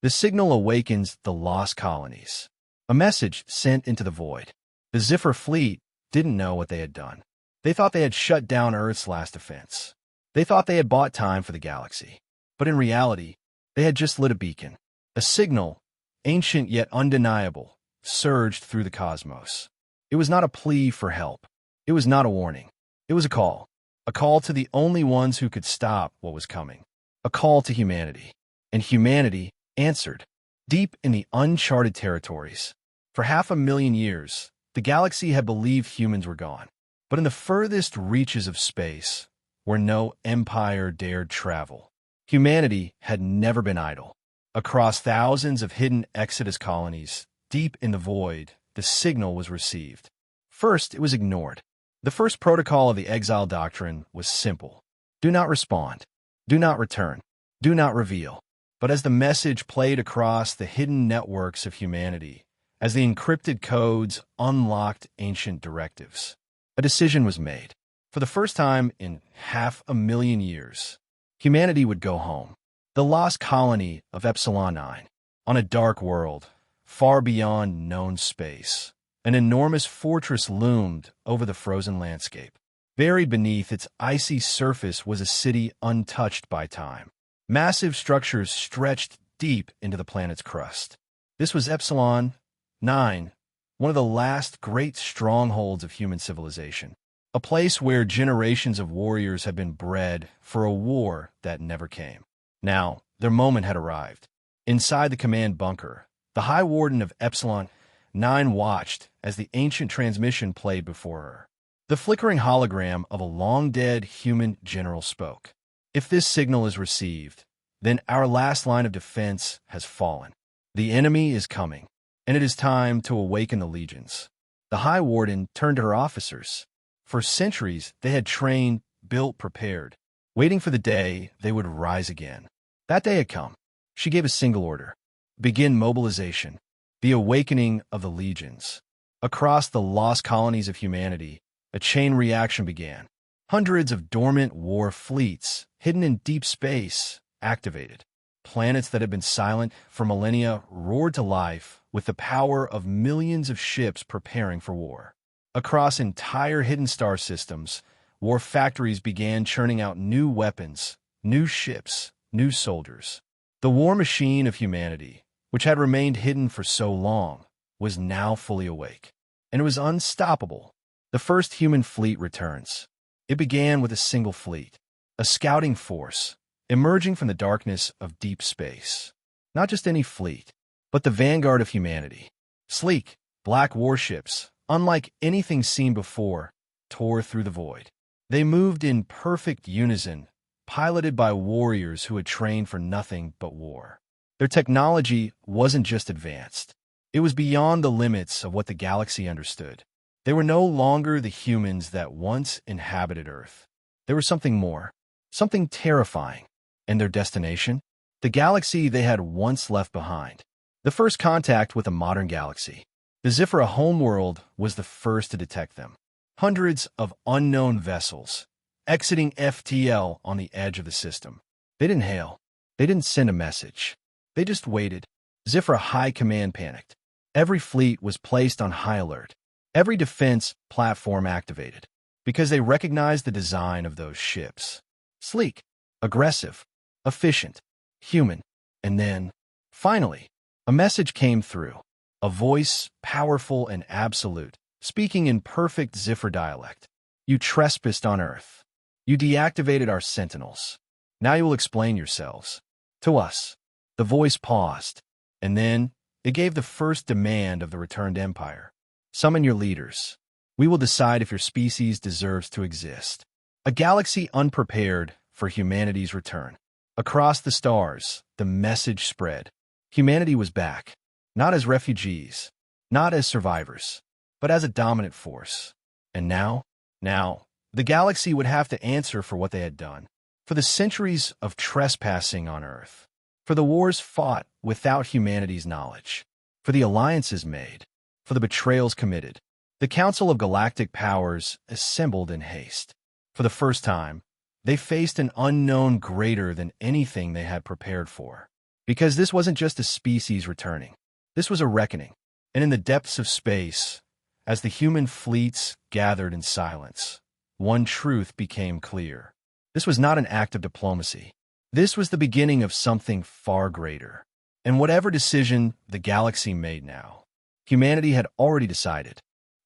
The signal awakens the lost colonies. A message sent into the void. The Ziffer fleet didn't know what they had done. They thought they had shut down Earth's last defense. They thought they had bought time for the galaxy. But in reality, they had just lit a beacon. A signal, ancient yet undeniable, surged through the cosmos. It was not a plea for help. It was not a warning. It was a call. A call to the only ones who could stop what was coming. A call to humanity. And humanity answered. Deep in the uncharted territories. For 500,000 years, the galaxy had believed humans were gone. But in the furthest reaches of space, where no empire dared travel, humanity had never been idle. Across thousands of hidden Exodus colonies, deep in the void, the signal was received. First, it was ignored. The first protocol of the exile doctrine was simple. Do not respond. Do not return. Do not reveal. But as the message played across the hidden networks of humanity, as the encrypted codes unlocked ancient directives, a decision was made. For the first time in 500,000 years, humanity would go home. The lost colony of Epsilon 9, on a dark world, far beyond known space. An enormous fortress loomed over the frozen landscape. Buried beneath its icy surface was a city untouched by time. Massive structures stretched deep into the planet's crust. This was Epsilon 9, one of the last great strongholds of human civilization. A place where generations of warriors had been bred for a war that never came. Now, their moment had arrived. Inside the command bunker, the High Warden of Epsilon 9 watched as the ancient transmission played before her. The flickering hologram of a long-dead human general spoke. If this signal is received, then our last line of defense has fallen. The enemy is coming, and it is time to awaken the legions. The High Warden turned to her officers. For centuries, they had trained, built, prepared, waiting for the day they would rise again. That day had come. She gave a single order. Begin mobilization. The awakening of the legions. Across the lost colonies of humanity, a chain reaction began. Hundreds of dormant war fleets, hidden in deep space, activated. Planets that had been silent for millennia roared to life with the power of millions of ships preparing for war. Across entire hidden star systems, war factories began churning out new weapons, new ships, new soldiers. The war machine of humanity, which had remained hidden for so long, was now fully awake. And it was unstoppable. The first human fleet returns. It began with a single fleet, a scouting force, emerging from the darkness of deep space. Not just any fleet, but the vanguard of humanity. Sleek, black warships, unlike anything seen before, tore through the void. They moved in perfect unison, piloted by warriors who had trained for nothing but war. Their technology wasn't just advanced. It was beyond the limits of what the galaxy understood. They were no longer the humans that once inhabited Earth. There was something more, something terrifying. And their destination? The galaxy they had once left behind. The first contact with a modern galaxy. The Zifra homeworld was the first to detect them. Hundreds of unknown vessels, exiting FTL on the edge of the system. They didn't hail. They didn't send a message. They just waited. Zifra High Command panicked. Every fleet was placed on high alert. Every defense platform activated. Because they recognized the design of those ships. Sleek, aggressive, efficient, human. And then, finally, a message came through. A voice, powerful and absolute, speaking in perfect Zifra dialect. You trespassed on Earth. You deactivated our sentinels. Now you will explain yourselves. To us. The voice paused, and then it gave the first demand of the returned empire. Summon your leaders. We will decide if your species deserves to exist. A galaxy unprepared for humanity's return. Across the stars, the message spread. Humanity was back, not as refugees, not as survivors, but as a dominant force. And now, the galaxy would have to answer for what they had done, for the centuries of trespassing on Earth, for the wars fought without humanity's knowledge, for the alliances made, for the betrayals committed. The Council of Galactic Powers assembled in haste. For the first time, they faced an unknown greater than anything they had prepared for. Because this wasn't just a species returning. This was a reckoning. And in the depths of space, as the human fleets gathered in silence, one truth became clear. This was not an act of diplomacy. This was the beginning of something far greater. And whatever decision the galaxy made now, humanity had already decided.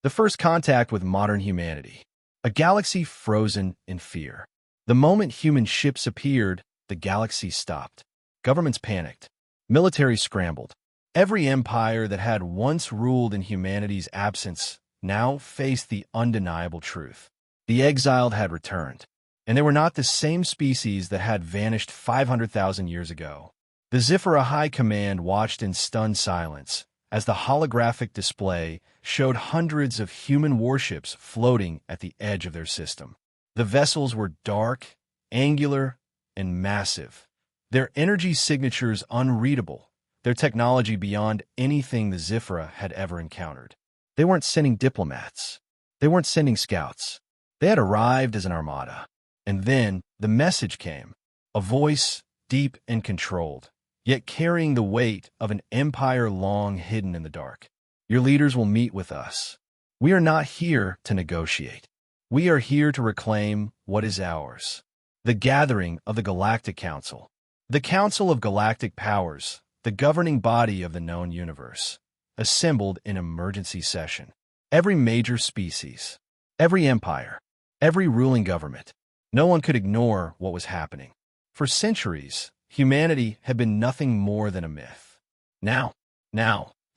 The first contact with modern humanity. A galaxy frozen in fear. The moment human ships appeared, the galaxy stopped. Governments panicked. Military scrambled. Every empire that had once ruled in humanity's absence now faced the undeniable truth. The exiled had returned, and they were not the same species that had vanished 500,000 years ago. The Zifra High Command watched in stunned silence as the holographic display showed hundreds of human warships floating at the edge of their system. The vessels were dark, angular, and massive, their energy signatures unreadable, their technology beyond anything the Zifra had ever encountered. They weren't sending diplomats. They weren't sending scouts. They had arrived as an armada. And then the message came, a voice deep and controlled, yet carrying the weight of an empire long hidden in the dark. Your leaders will meet with us. We are not here to negotiate. We are here to reclaim what is ours. The gathering of the Galactic Council. The Council of Galactic Powers, the governing body of the known universe, assembled in emergency session. Every major species, every empire, every ruling government. No one could ignore what was happening. For centuries, humanity had been nothing more than a myth. Now,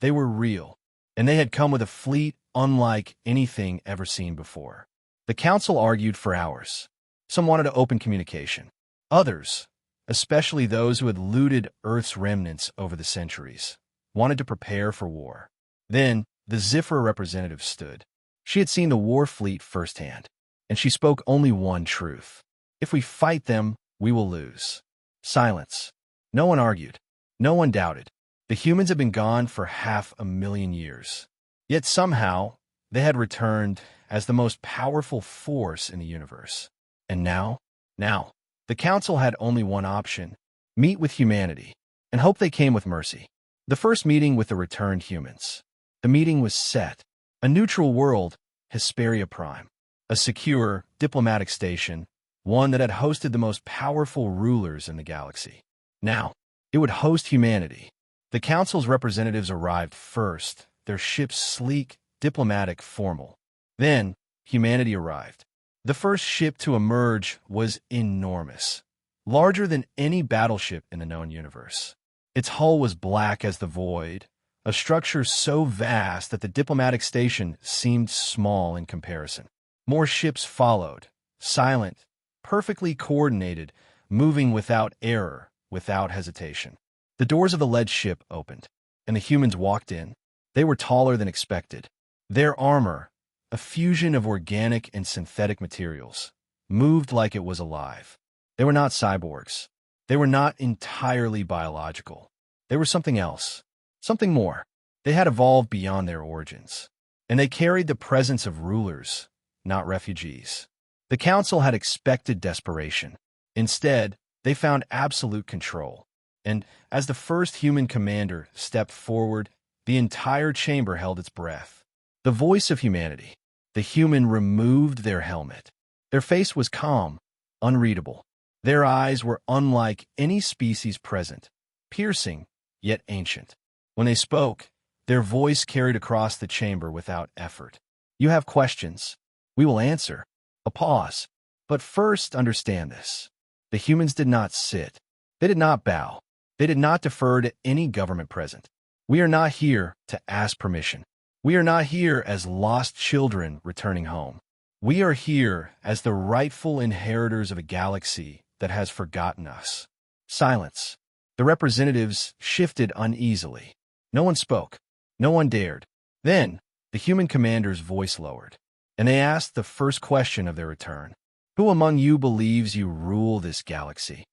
they were real, and they had come with a fleet unlike anything ever seen before. The council argued for hours. Some wanted to open communication. Others, especially those who had looted Earth's remnants over the centuries, wanted to prepare for war. Then, the Zifra representative stood. She had seen the war fleet firsthand, and she spoke only one truth. If we fight them, we will lose. Silence. No one argued. No one doubted. The humans had been gone for 500,000 years. Yet somehow, they had returned as the most powerful force in the universe. And now, the council had only one option: meet with humanity, and hope they came with mercy. The first meeting with the returned humans. The meeting was set. A neutral world, Hesperia Prime. A secure, diplomatic station, one that had hosted the most powerful rulers in the galaxy. Now, it would host humanity. The council's representatives arrived first, their ships sleek, diplomatic, formal. Then, humanity arrived. The first ship to emerge was enormous, larger than any battleship in the known universe. Its hull was black as the void, a structure so vast that the diplomatic station seemed small in comparison. More ships followed, silent, perfectly coordinated, moving without error, without hesitation. The doors of the lead ship opened, and the humans walked in. They were taller than expected. Their armor, a fusion of organic and synthetic materials, moved like it was alive. They were not cyborgs. They were not entirely biological. They were something else, something more. They had evolved beyond their origins, and they carried the presence of rulers, not refugees. The council had expected desperation. Instead, they found absolute control. And as the first human commander stepped forward, the entire chamber held its breath. The voice of humanity. The human removed their helmet. Their face was calm, unreadable. Their eyes were unlike any species present, piercing, yet ancient. When they spoke, their voice carried across the chamber without effort. You have questions. We will answer. A pause. But first, understand this. The humans did not sit. They did not bow. They did not defer to any government present. We are not here to ask permission. We are not here as lost children returning home. We are here as the rightful inheritors of a galaxy that has forgotten us. Silence. The representatives shifted uneasily. No one spoke. No one dared. Then, the human commander's voice lowered, and they asked the first question of their return. Who among you believes you rule this galaxy?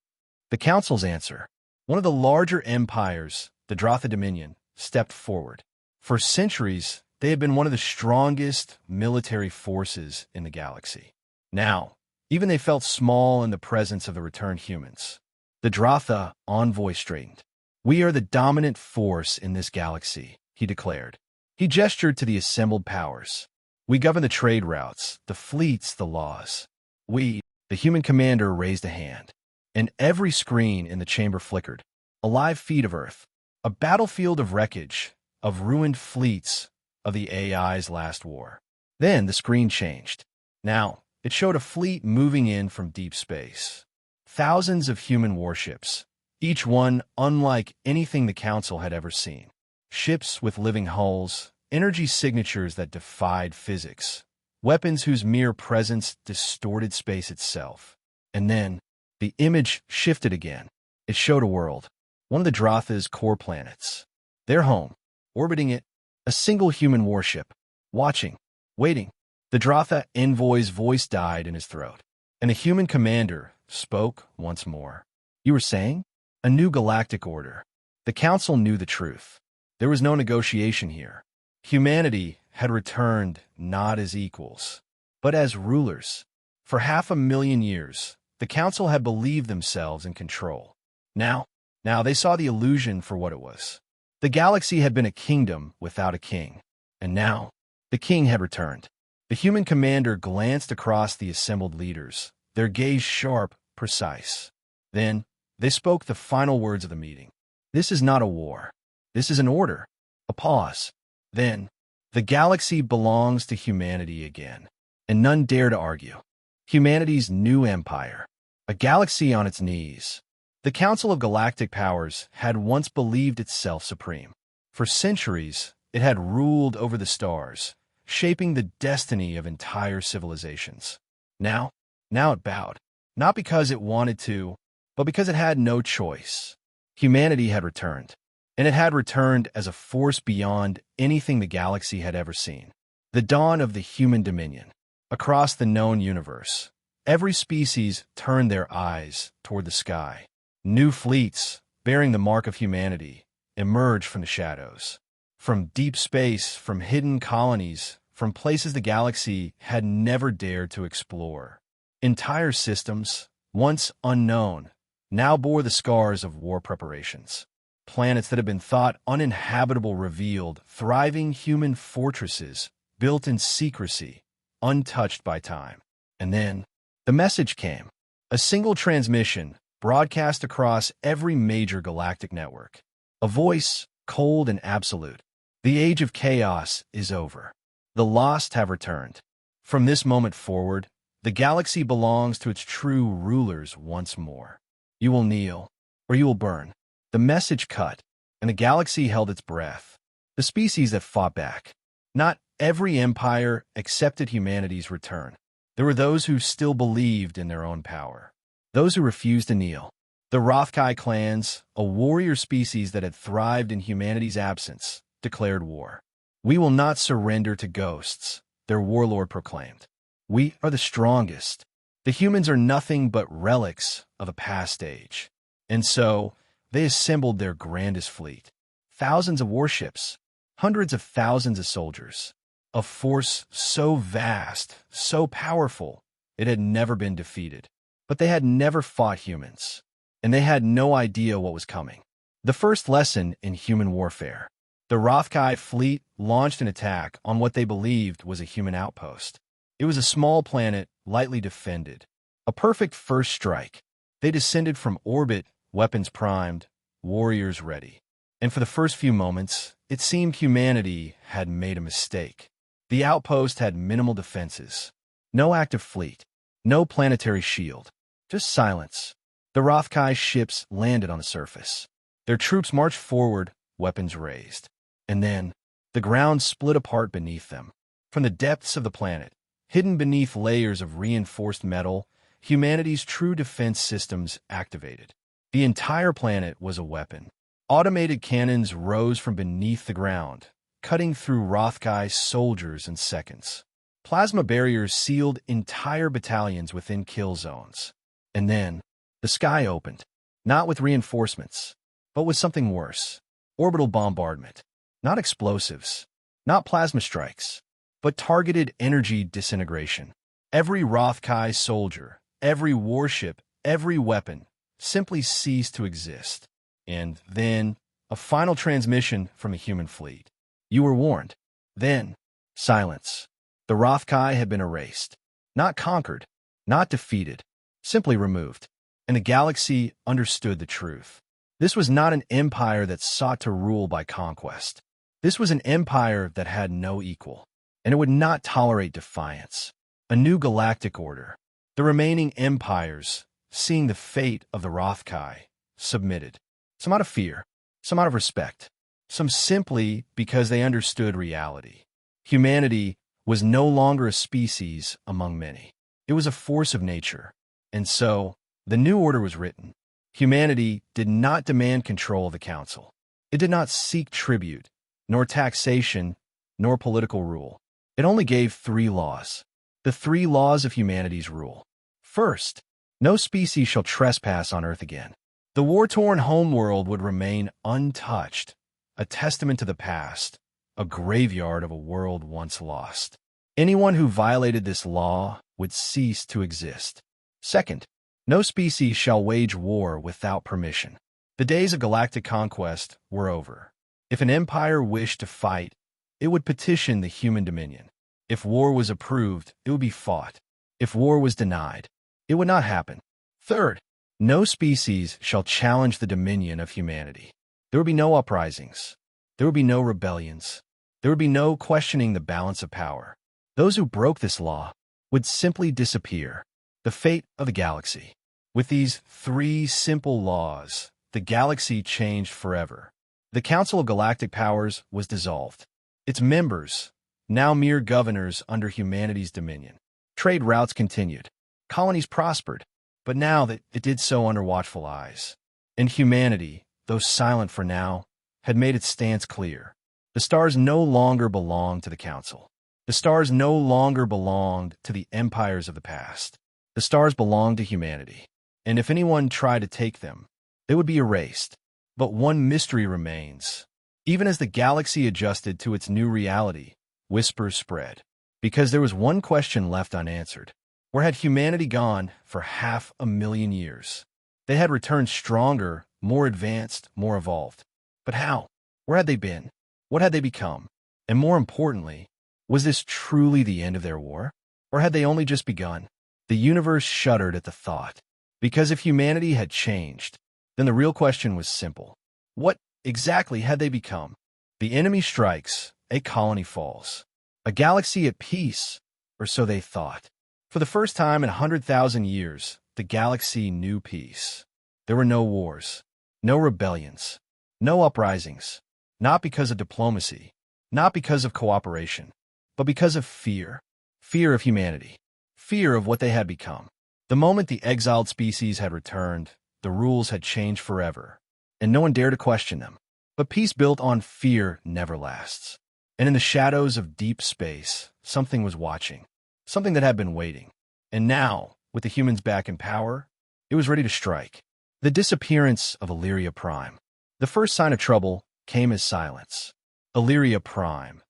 The council's answer. One of the larger empires, the Drotha Dominion, stepped forward. For centuries, they had been one of the strongest military forces in the galaxy. Now, even they felt small in the presence of the returned humans. The Drotha envoy straightened. We are the dominant force in this galaxy, he declared. He gestured to the assembled powers. We govern the trade routes, the fleets, the laws. We, the human commander, raised a hand. And every screen in the chamber flickered. A live feed of Earth. A battlefield of wreckage, of ruined fleets, of the AI's last war. Then the screen changed. Now, it showed a fleet moving in from deep space. Thousands of human warships, each one unlike anything the Council had ever seen. Ships with living hulls, energy signatures that defied physics, weapons whose mere presence distorted space itself. And then, the image shifted again. It showed a world, one of the Dratha's core planets. Their home, orbiting it, a single human warship, watching, waiting. The Dratha envoy's voice died in his throat, and a human commander spoke once more. You were saying? A new galactic order. The Council knew the truth. There was no negotiation here. Humanity had returned not as equals, but as rulers. For 500,000 years, the Council had believed themselves in control. Now they saw the illusion for what it was. The galaxy had been a kingdom without a king, and now the king had returned. The human commander glanced across the assembled leaders, their gaze sharp, precise. Then, they spoke the final words of the meeting. This is not a war. This is an order. A pause. Then, the galaxy belongs to humanity again, and none dare to argue. Humanity's new empire. A galaxy on its knees. The Council of Galactic Powers had once believed itself supreme. For centuries, it had ruled over the stars, shaping the destiny of entire civilizations. Now it bowed. Not because it wanted to, but because it had no choice. Humanity had returned, and it had returned as a force beyond anything the galaxy had ever seen. The dawn of the human dominion. Across the known universe, every species turned their eyes toward the sky. New fleets, bearing the mark of humanity, emerged from the shadows. From deep space, from hidden colonies, from places the galaxy had never dared to explore. Entire systems, once unknown, now bore the scars of war preparations. Planets that had been thought uninhabitable revealed thriving human fortresses built in secrecy, untouched by time. And then, the message came. A single transmission, broadcast across every major galactic network. A voice, cold and absolute. The age of chaos is over. The lost have returned. From this moment forward, the galaxy belongs to its true rulers once more. You will kneel, or you will burn. The message cut, and the galaxy held its breath. The species that fought back. Not every empire accepted humanity's return. There were those who still believed in their own power. Those who refused to kneel. The Rothkai clans, a warrior species that had thrived in humanity's absence, declared war. We will not surrender to ghosts, their warlord proclaimed. We are the strongest. The humans are nothing but relics of a past age. And so, they assembled their grandest fleet. Thousands of warships, hundreds of thousands of soldiers. A force so vast, so powerful, it had never been defeated. But they had never fought humans, and they had no idea what was coming. The first lesson in human warfare. The Rothkai fleet launched an attack on what they believed was a human outpost. It was a small planet, lightly defended. A perfect first strike. They descended from orbit, weapons primed, warriors ready. And for the first few moments, it seemed humanity had made a mistake. The outpost had minimal defenses. No active fleet. No planetary shield. Just silence. The Rothkai ships landed on the surface. Their troops marched forward, weapons raised. And then, the ground split apart beneath them. From the depths of the planet, hidden beneath layers of reinforced metal, humanity's true defense systems activated. The entire planet was a weapon. Automated cannons rose from beneath the ground, cutting through Rothkai soldiers in seconds. Plasma barriers sealed entire battalions within kill zones. And then, the sky opened, not with reinforcements, but with something worse. Orbital bombardment. Not explosives, not plasma strikes, but targeted energy disintegration. Every Rothkai soldier, every warship, every weapon simply ceased to exist. And then a final transmission from a human fleet. You were warned. Then, silence. The Rothkai had been erased. Not conquered, not defeated, simply removed. And the galaxy understood the truth. This was not an empire that sought to rule by conquest. This was an empire that had no equal, and it would not tolerate defiance. A new galactic order. The remaining empires, seeing the fate of the Rothkai, submitted. Some out of fear, some out of respect, some simply because they understood reality. Humanity was no longer a species among many. It was a force of nature. And so, the new order was written. Humanity did not demand control of the council. It did not seek tribute, nor taxation, nor political rule. It only gave 3 laws. The 3 laws of humanity's rule. First, no species shall trespass on Earth again. The war-torn homeworld would remain untouched, a testament to the past, a graveyard of a world once lost. Anyone who violated this law would cease to exist. Second, no species shall wage war without permission. The days of galactic conquest were over. If an empire wished to fight, it would petition the human dominion. If war was approved, it would be fought. If war was denied, it would not happen. Third, no species shall challenge the dominion of humanity. There would be no uprisings. There would be no rebellions. There would be no questioning the balance of power. Those who broke this law would simply disappear. The fate of the galaxy. With these 3 simple laws, the galaxy changed forever. The Council of Galactic Powers was dissolved. Its members, now mere governors under humanity's dominion. Trade routes continued. Colonies prospered, but now that it did so under watchful eyes. And humanity, though silent for now, had made its stance clear. The stars no longer belonged to the Council. The stars no longer belonged to the empires of the past. The stars belonged to humanity, and if anyone tried to take them, they would be erased. But one mystery remains. Even as the galaxy adjusted to its new reality, whispers spread. Because there was one question left unanswered. Where had humanity gone for 500,000 years? They had returned stronger, more advanced, more evolved. But how? Where had they been? What had they become? And more importantly, was this truly the end of their war? Or had they only just begun? The universe shuddered at the thought. Because if humanity had changed, then the real question was simple. What exactly had they become? The enemy strikes, a colony falls. A galaxy at peace, or so they thought. For the first time in 100,000 years, the galaxy knew peace. There were no wars, no rebellions, no uprisings, not because of diplomacy, not because of cooperation, but because of fear. Fear of humanity. Fear of what they had become. The moment the exiled species had returned, the rules had changed forever, and no one dared to question them. But peace built on fear never lasts. And in the shadows of deep space, something was watching, something that had been waiting. And now, with the humans back in power, it was ready to strike. The disappearance of Illyria Prime. The first sign of trouble came as silence. Illyria Prime,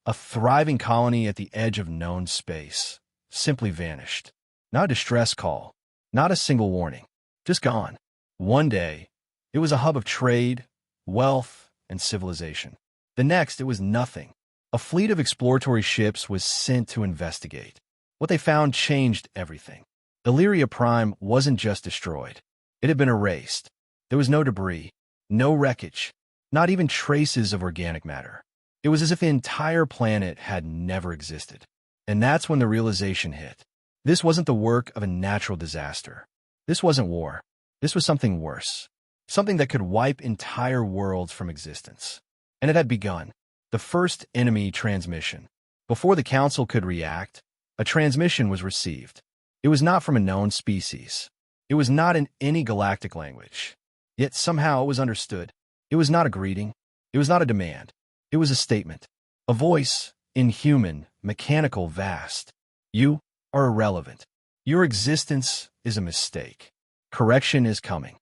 a thriving colony at the edge of known space, simply vanished. Not a distress call, not a single warning, just gone. One day, it was a hub of trade, wealth, and civilization. The next, it was nothing. A fleet of exploratory ships was sent to investigate. What they found changed everything. Illyria Prime wasn't just destroyed. It had been erased. There was no debris, no wreckage, not even traces of organic matter. It was as if the entire planet had never existed. And that's when the realization hit. This wasn't the work of a natural disaster. This wasn't war. This was something worse. Something that could wipe entire worlds from existence. And it had begun. The first enemy transmission. Before the Council could react, a transmission was received. It was not from a known species. It was not in any galactic language. Yet somehow it was understood. It was not a greeting. It was not a demand. It was a statement. A voice, inhuman, mechanical, vast. You are irrelevant. Your existence is a mistake. Correction is coming.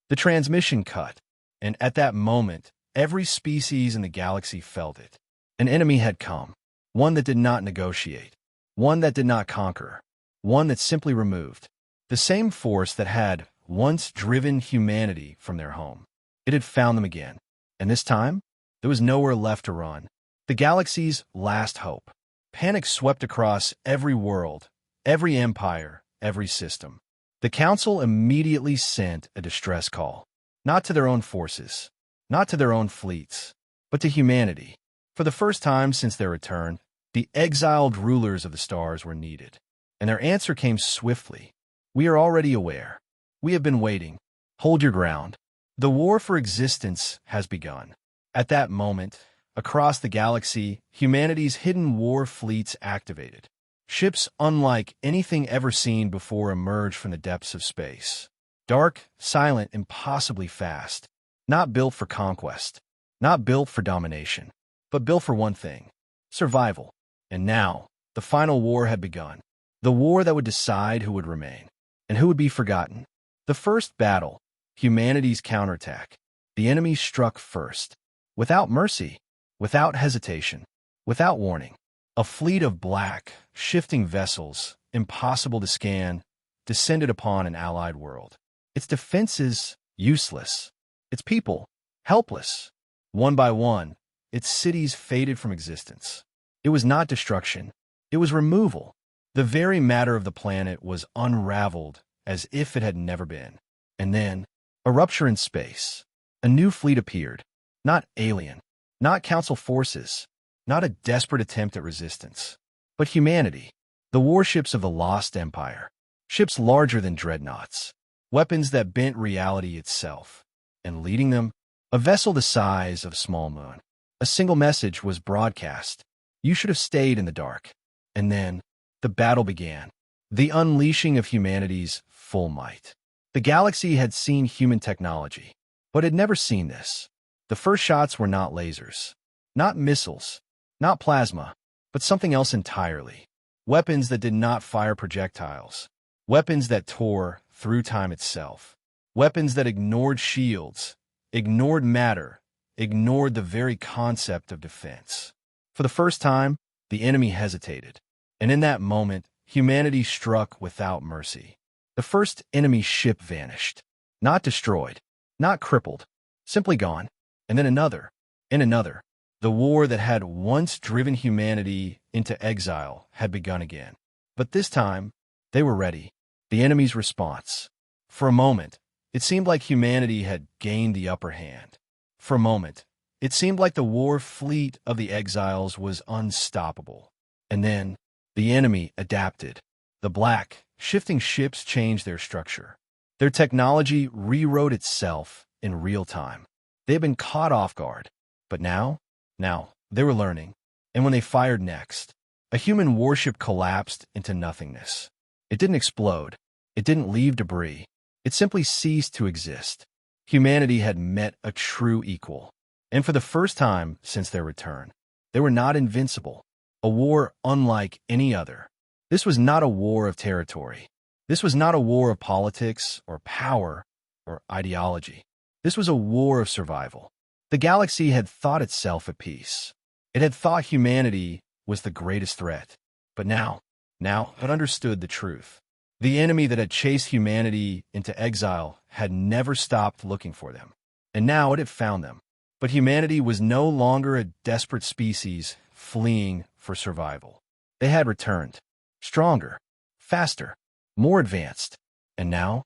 The transmission cut, and at that moment, every species in the galaxy felt it. An enemy had come. One that did not negotiate. One that did not conquer. One that simply removed. The same force that had once driven humanity from their home. It had found them again. And this time, there was nowhere left to run. The galaxy's last hope. Panic swept across every world, every empire, every system. The Council immediately sent a distress call. Not to their own forces, not to their own fleets, but to humanity. For the first time since their return, the exiled rulers of the stars were needed. And their answer came swiftly. We are already aware. We have been waiting. Hold your ground. The war for existence has begun. At that moment, across the galaxy, humanity's hidden war fleets activated. Ships unlike anything ever seen before emerged from the depths of space. Dark, silent, impossibly fast. Not built for conquest. Not built for domination. But built for one thing: survival. And now, the final war had begun. The war that would decide who would remain and who would be forgotten. The first battle, humanity's counterattack. The enemy struck first. Without mercy. Without hesitation. Without warning. A fleet of black, shifting vessels, impossible to scan, descended upon an allied world. Its defenses useless. Its people helpless. One by one, its cities faded from existence. It was not destruction. It was removal. The very matter of the planet was unraveled as if it had never been. And then, a rupture in space. A new fleet appeared. Not alien. Not Council forces. Not a desperate attempt at resistance, but humanity. The warships of the Lost Empire. Ships larger than dreadnoughts. Weapons that bent reality itself. And leading them, a vessel the size of a small moon. A single message was broadcast. You should have stayed in the dark. And then, the battle began. The unleashing of humanity's full might. The galaxy had seen human technology, but had never seen this. The first shots were not lasers. Not missiles. Not plasma, but something else entirely. Weapons that did not fire projectiles. Weapons that tore through time itself. Weapons that ignored shields, ignored matter, ignored the very concept of defense. For the first time, the enemy hesitated. And in that moment, humanity struck without mercy. The first enemy ship vanished. Not destroyed, not crippled, simply gone. And then another, and another. The war that had once driven humanity into exile had begun again. But this time, they were ready. The enemy's response. For a moment, it seemed like humanity had gained the upper hand. For a moment, it seemed like the war fleet of the exiles was unstoppable. And then, the enemy adapted. The black, shifting ships changed their structure. Their technology rewrote itself in real time. They had been caught off guard. But now, they were learning. And when they fired next, a human warship collapsed into nothingness. It didn't explode. It didn't leave debris. It simply ceased to exist. Humanity had met a true equal. And for the first time since their return, they were not invincible. A war unlike any other. This was not a war of territory. This was not a war of politics or power or ideology. This was a war of survival. The galaxy had thought itself at peace. It had thought humanity was the greatest threat. But now it understood the truth. The enemy that had chased humanity into exile had never stopped looking for them. And now it had found them. But humanity was no longer a desperate species fleeing for survival. They had returned. Stronger, faster, more advanced. And now,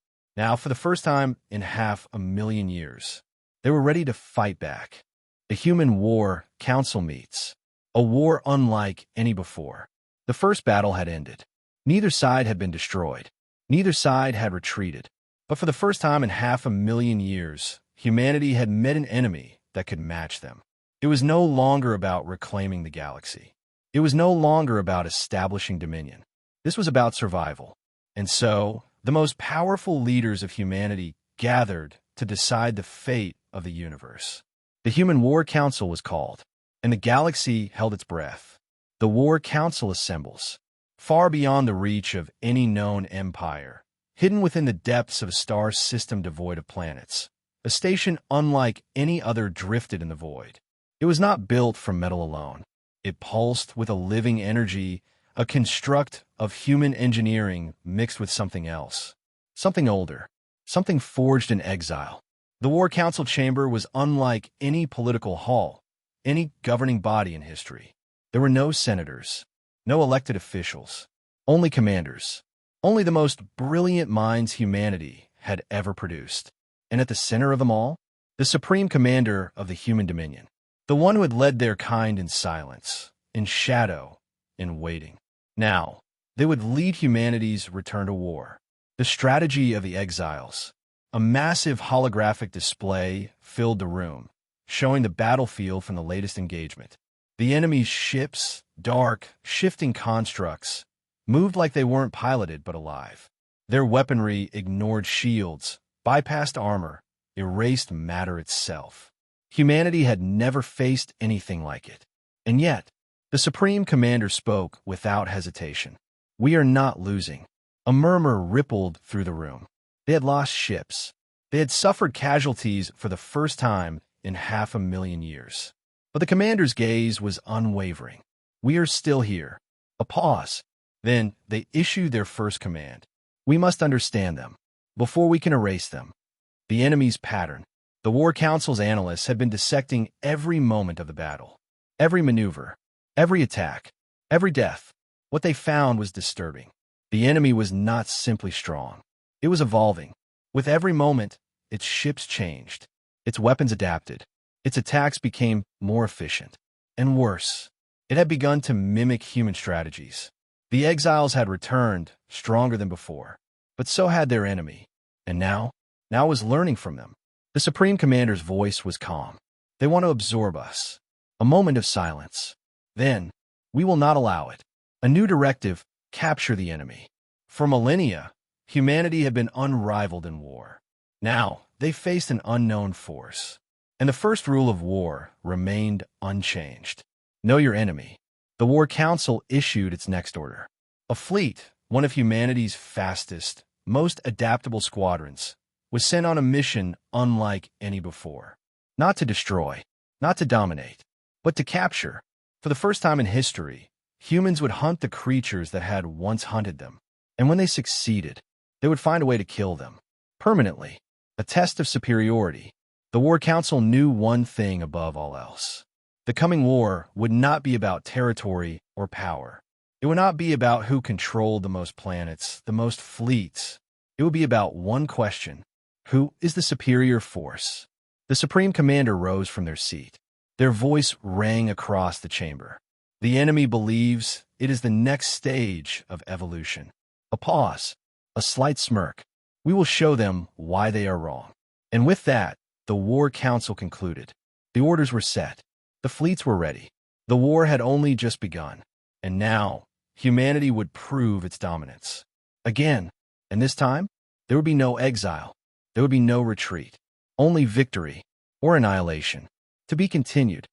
for the first time in 500,000 years, they were ready to fight back. The Human War Council meets. A war unlike any before. The first battle had ended. Neither side had been destroyed. Neither side had retreated. But for the first time in 500,000 years, humanity had met an enemy that could match them. It was no longer about reclaiming the galaxy. It was no longer about establishing dominion. This was about survival. And so, the most powerful leaders of humanity gathered to decide the fate of the universe. The Human War Council was called, and the galaxy held its breath. The War Council assembles, far beyond the reach of any known empire, hidden within the depths of a star system devoid of planets. A station unlike any other drifted in the void. It was not built from metal alone. It pulsed with a living energy, a construct of human engineering mixed with something else. Something older, something forged in exile. The War Council chamber was unlike any political hall, any governing body in history. There were no senators, no elected officials, only commanders, only the most brilliant minds humanity had ever produced. And at the center of them all, the supreme commander of the human dominion, the one who had led their kind in silence, in shadow, in waiting. Now, they would lead humanity's return to war. The strategy of the exiles. A massive holographic display filled the room, showing the battlefield from the latest engagement. The enemy's ships, dark, shifting constructs, moved like they weren't piloted but alive. Their weaponry ignored shields, bypassed armor, erased matter itself. Humanity had never faced anything like it. And yet, the Supreme Commander spoke without hesitation. "We are not losing." A murmur rippled through the room. They had lost ships. They had suffered casualties for the first time in 500,000 years. But the commander's gaze was unwavering. "We are still here." A pause. Then they issued their first command. "We must understand them before we can erase them." The enemy's pattern. The War Council's analysts had been dissecting every moment of the battle, every maneuver, every attack, every death. What they found was disturbing. The enemy was not simply strong. It was evolving. With every moment, its ships changed, its weapons adapted, its attacks became more efficient. And worse, it had begun to mimic human strategies. The exiles had returned, stronger than before, but so had their enemy. And now was learning from them. The Supreme Commander's voice was calm. "They want to absorb us." A moment of silence. Then, "We will not allow it." A new directive: capture the enemy. For millennia, humanity had been unrivaled in war. Now, they faced an unknown force. And the first rule of war remained unchanged. Know your enemy. The War Council issued its next order. A fleet, one of humanity's fastest, most adaptable squadrons, was sent on a mission unlike any before. Not to destroy, not to dominate, but to capture. For the first time in history, humans would hunt the creatures that had once hunted them. And when they succeeded, they would find a way to kill them. Permanently. A test of superiority. The War Council knew one thing above all else. The coming war would not be about territory or power. It would not be about who controlled the most planets, the most fleets. It would be about one question: who is the superior force? The Supreme Commander rose from their seat. Their voice rang across the chamber. "The enemy believes it is the next stage of evolution." A pause. A slight smirk. "We will show them why they are wrong." And with that, the War Council concluded. The orders were set. The fleets were ready. The war had only just begun. And now, humanity would prove its dominance. Again, and this time, there would be no exile. There would be no retreat. Only victory, or annihilation. To be continued.